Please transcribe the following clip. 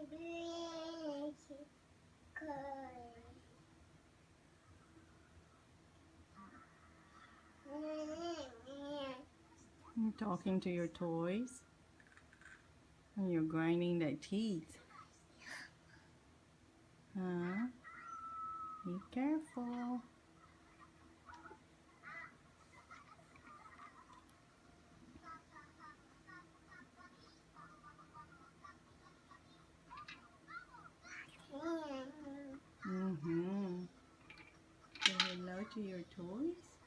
You're talking to your toys and you're grinding their teeth. Huh? Be careful. Mm-hmm. Say hello to your toys.